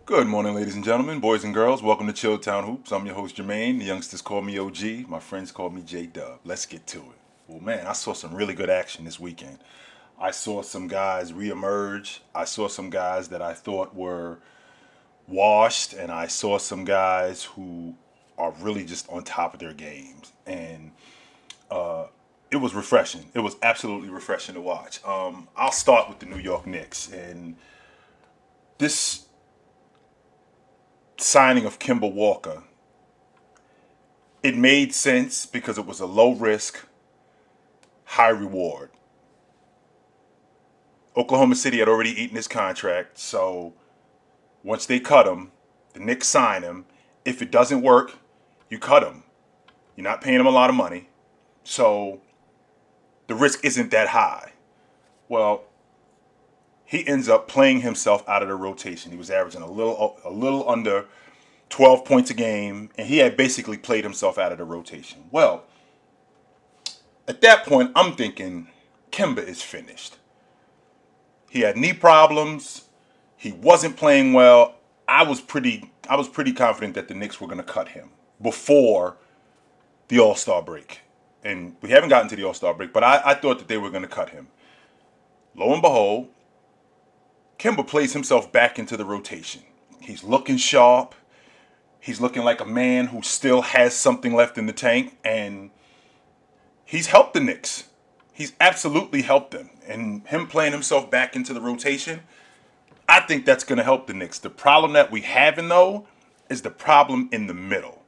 Good morning, ladies and gentlemen, boys and girls. Welcome to Chilltown Hoops. I'm your host, Jermaine. The youngsters call me OG. My friends call me J-Dub. Let's get to it. Well, man, I saw some really good action this weekend. I saw some guys reemerge. I saw some guys that I thought were washed, and I saw some guys who are really just on top of their games. And it was refreshing. It was absolutely refreshing to watch. I'll start with the New York Knicks. And this signing of Kimball Walker, it made sense because it was a low risk, high reward. Oklahoma City had already eaten his contract, so once they cut him, the Knicks sign him. If it doesn't work, you cut him. You're not paying him a lot of money, so the risk isn't that high. Well, he ends up playing himself out of the rotation. He was averaging a little under 12 points a game, and he had basically played himself out of the rotation. Well, at that point, I'm thinking Kemba is finished. He had knee problems. He wasn't playing well. I was pretty confident that the Knicks were going to cut him before the All-Star break. And we haven't gotten to the All-Star break, but I thought that they were going to cut him. Lo and behold, Kemba plays himself back into the rotation. He's looking sharp. He's looking like a man who still has something left in the tank, and he's helped the Knicks. He's absolutely helped them. And him playing himself back into the rotation, I think that's going to help the Knicks. The problem that we have, though, is the problem in the middle.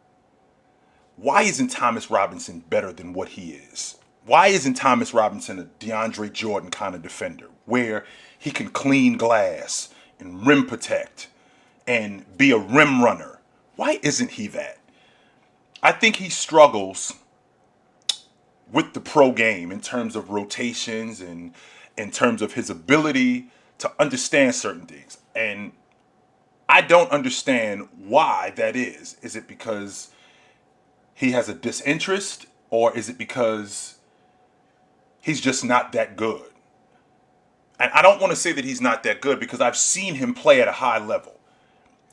Why isn't Thomas Robinson better than what he is? Why isn't Thomas Robinson a DeAndre Jordan kind of defender where he can clean glass and rim protect and be a rim runner? Why isn't he that? I think he struggles with the pro game in terms of rotations and in terms of his ability to understand certain things. And I don't understand why that is. Is it because he has a disinterest, or is it because he's just not that good? And I don't want to say that he's not that good because I've seen him play at a high level.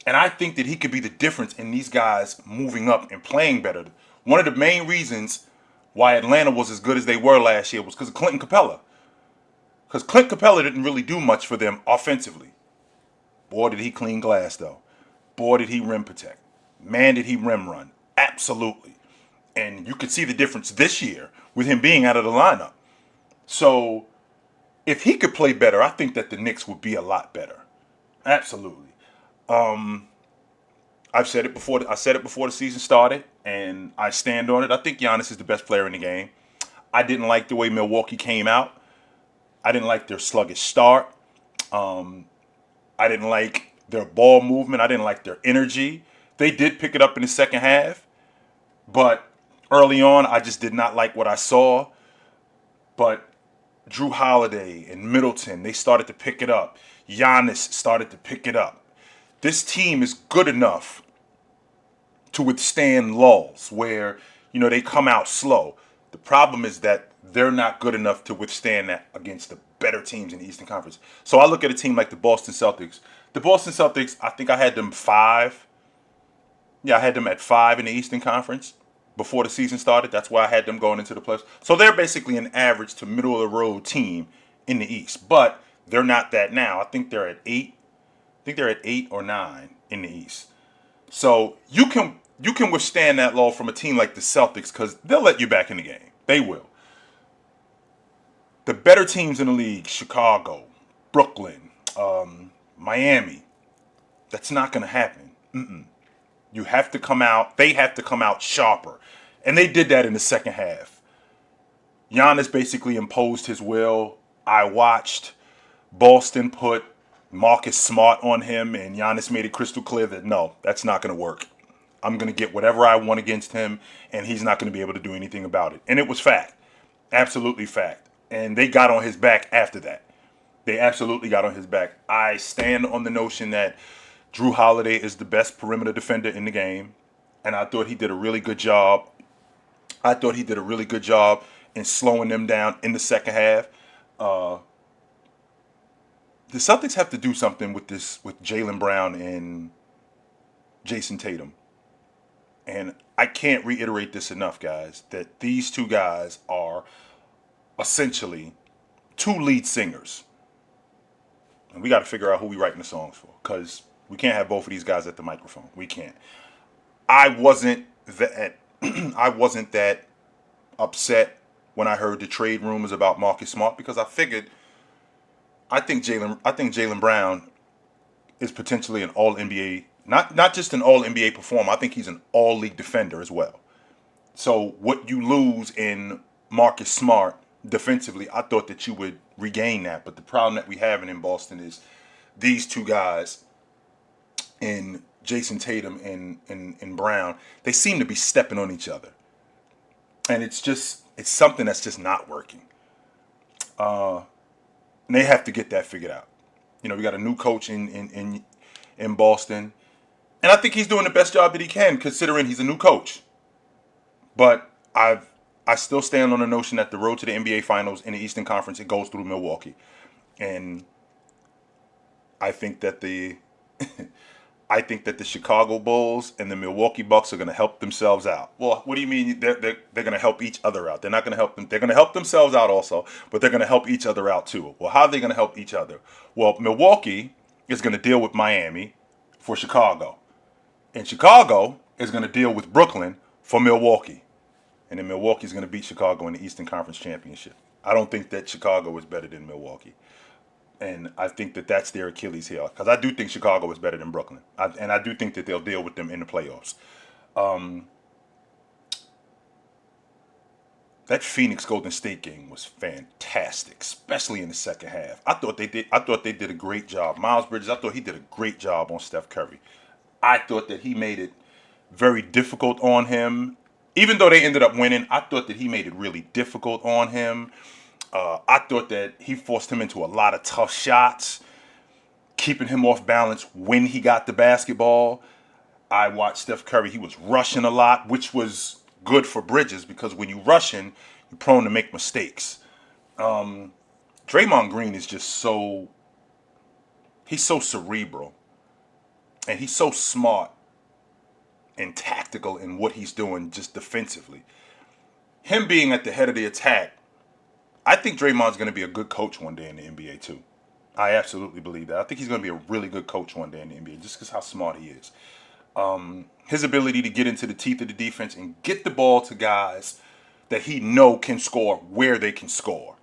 And I think that he could be the difference in these guys moving up and playing better. One of the main reasons why Atlanta was as good as they were last year was because of Clinton Capella. Because Clint Capella didn't really do much for them offensively. Boy, did he clean glass, though. Boy, did he rim protect. Man, did he rim run. Absolutely. And you could see the difference this year with him being out of the lineup. So, if he could play better, I think that the Knicks would be a lot better. Absolutely. I've said it before. I said it before the season started, and I stand on it. I think Giannis is the best player in the game. I didn't like the way Milwaukee came out. I didn't like their sluggish start. I didn't like their ball movement. I didn't like their energy. They did pick it up in the second half, but early on, I just did not like what I saw. But Drew Holiday and Middleton, they started to pick it up. Giannis started to pick it up. This team is good enough to withstand lulls where, they come out slow. The problem is that they're not good enough to withstand that against the better teams in the Eastern Conference. So I look at a team like the Boston Celtics. The Boston Celtics, I think I had them 5. Yeah, I had them at 5 in the Eastern Conference before the season started. That's why I had them going into the playoffs. So they're basically an average to middle of the road team in the East. But they're not that now. I think they're at 8. I think they're at 8 or 9 in the East. So you can withstand that lull from a team like the Celtics because they'll let you back in the game. They will. The better teams in the league, Chicago, Brooklyn, Miami, that's not going to happen. You have to come out. They have to come out sharper. And they did that in the second half. Giannis basically imposed his will. I watched Boston put Marcus Smart on him, and Giannis made it crystal clear that no, that's not going to work. I'm going to get whatever I want against him, and he's not going to be able to do anything about it. And it was fact. Absolutely fact. And they got on his back after that. They absolutely got on his back. I stand on the notion that Drew Holiday is the best perimeter defender in the game, and I thought he did a really good job. I thought he did a really good job in slowing them down in the second half. the Celtics have to do something with Jaylen Brown and Jason Tatum. And I can't reiterate this enough, guys, that these two guys are essentially two lead singers. And we got to figure out who we writing the songs for, because we can't have both of these guys at the microphone. We can't. I wasn't that I wasn't that upset when I heard the trade rumors about Marcus Smart, because I figured I think Jaylen Brown is potentially an all NBA, not just an all NBA performer. I think he's an all league defender as well. So what you lose in Marcus Smart defensively, I thought that you would regain that. But the problem that we have in Boston is these two guys, in Jason Tatum and Brown, they seem to be stepping on each other. And it's something that's just not working. And they have to get that figured out. You know, we got a new coach in Boston. And I think he's doing the best job that he can, considering he's a new coach. But I still stand on the notion that the road to the NBA Finals in the Eastern Conference, it goes through Milwaukee. And I think that the Chicago Bulls and the Milwaukee Bucks are going to help themselves out. Well, what do you mean they're going to help each other out? They're not going to help them. They're going to help themselves out also, but they're going to help each other out too. Well, how are they going to help each other? Well, Milwaukee is going to deal with Miami for Chicago. And Chicago is going to deal with Brooklyn for Milwaukee. And then Milwaukee is going to beat Chicago in the Eastern Conference Championship. I don't think that Chicago is better than Milwaukee. And I think that that's their Achilles heel, because I do think Chicago is better than Brooklyn. And I do think that they'll deal with them in the playoffs. That Phoenix Golden State game was fantastic, especially in the second half. I thought they did a great job. Miles Bridges, I thought he did a great job on Steph Curry. I thought that he made it very difficult on him. Even though they ended up winning, I thought that he made it really difficult on him. I thought that he forced him into a lot of tough shots, keeping him off balance when he got the basketball. I watched Steph Curry. He was rushing a lot, which was good for Bridges, because when you're rushing, you're prone to make mistakes. Draymond Green is just he's so cerebral, and he's so smart and tactical in what he's doing just defensively. Him being at the head of the attack, I think Draymond's going to be a good coach one day in the NBA too. I absolutely believe that. I think he's going to be a really good coach one day in the NBA, just because how smart he is. His ability to get into the teeth of the defense and get the ball to guys that he know can score where they can score,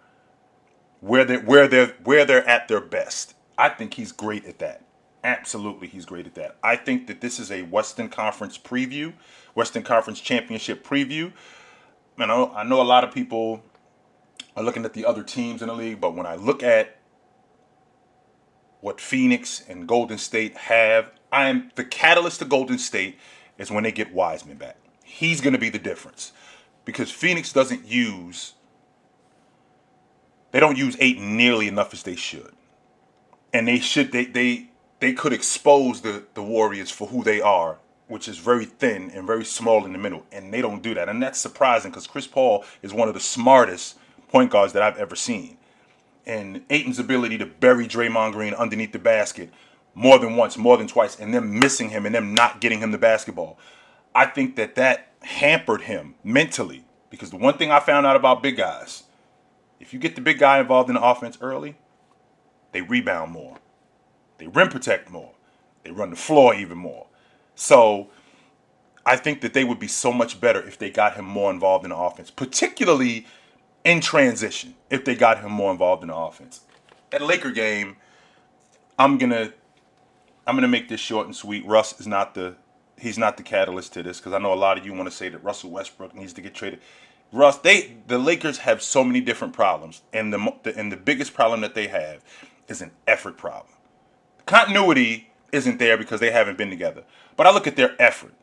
where they're at their best. I think he's great at that. Absolutely, he's great at that. I think that this is a Western Conference preview, Western Conference Championship preview. I know a lot of people are looking at the other teams in the league, but when I look at what Phoenix and Golden State have, the catalyst to Golden State is when they get Wiseman back. He's going to be the difference, because Phoenix don't use Ayton nearly enough as they should, and they could expose the Warriors for who they are, which is very thin and very small in the middle, and they don't do that, and that's surprising, because Chris Paul is one of the smartest point guards that I've ever seen. And Ayton's ability to bury Draymond Green underneath the basket more than once, more than twice, and them missing him and them not getting him the basketball, I think that hampered him mentally. Because the one thing I found out about big guys, if you get the big guy involved in the offense early, they rebound more, they rim protect more, they run the floor even more. So I think that they would be so much better if they got him more involved in the offense, particularly in transition, if they got him more involved in the offense. At Laker game, I'm gonna make this short and sweet. Russ is he's not the catalyst to this, because I know a lot of you want to say that Russell Westbrook needs to get traded. The Lakers have so many different problems, and the biggest problem that they have is an effort problem. Continuity isn't there because they haven't been together. But I look at their effort,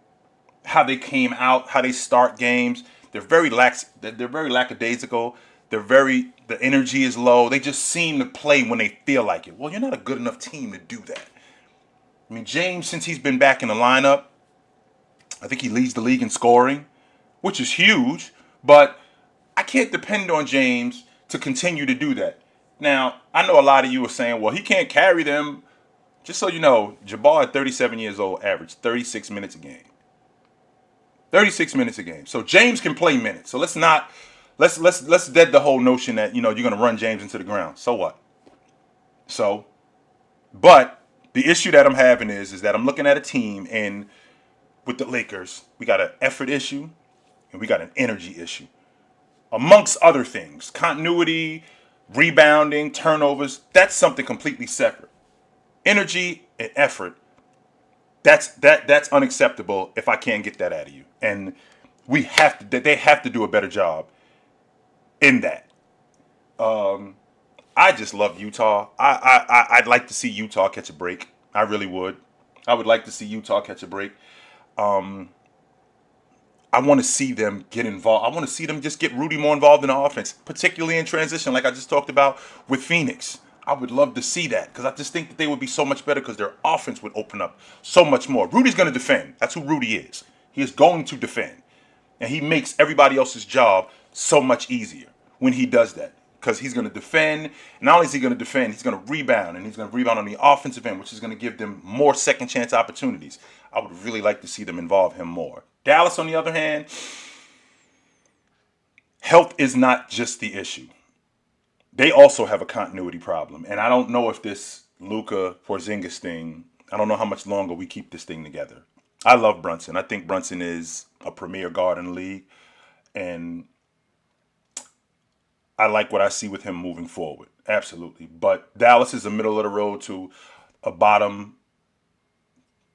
how they came out, how they start games. They're very lackadaisical. The energy is low. They just seem to play when they feel like it. Well, you're not a good enough team to do that. I mean, James, since he's been back in the lineup, I think he leads the league in scoring, which is huge. But I can't depend on James to continue to do that. Now, I know a lot of you are saying, well, he can't carry them. Just so you know, Jabbar at 37 years old averaged 36 minutes a game. 36 minutes a game. So James can play minutes. So let's dead the whole notion that, you're going to run James into the ground. So what? So, but the issue that I'm having is that I'm looking at a team, and with the Lakers, we got an effort issue and we got an energy issue, amongst other things. Continuity, rebounding, turnovers, that's something completely separate. Energy and effort, that's unacceptable if I can't get that out of you. And they have to do a better job in that. I just love Utah. I'd like to see Utah catch a break. I really would. I would like to see Utah catch a break. I want to see them get involved. I want to see them just get Rudy more involved in the offense, particularly in transition, like I just talked about with Phoenix. I would love to see that because I just think that they would be so much better because their offense would open up so much more. Rudy's going to defend. That's who Rudy is. He is going to defend. And he makes everybody else's job so much easier when he does that. Because he's going to defend. And not only is he going to defend, he's going to rebound. And he's going to rebound on the offensive end, which is going to give them more second chance opportunities. I would really like to see them involve him more. Dallas, on the other hand, health is not just the issue. They also have a continuity problem. And I don't know if this Luka Porzingis thing, I don't know how much longer we keep this thing together. I love Brunson. I think Brunson is a premier guard in the league. And I like what I see with him moving forward. Absolutely. But Dallas is a middle of the road to a bottom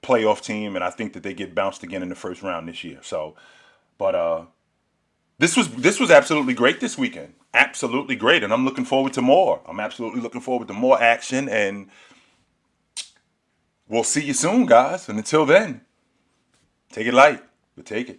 playoff team, and I think that they get bounced again in the first round this year. So, but this was absolutely great this weekend. Absolutely great, and I'm looking forward to more. I'm absolutely looking forward to more action, and we'll see you soon, guys. And until then, take it light, but take it.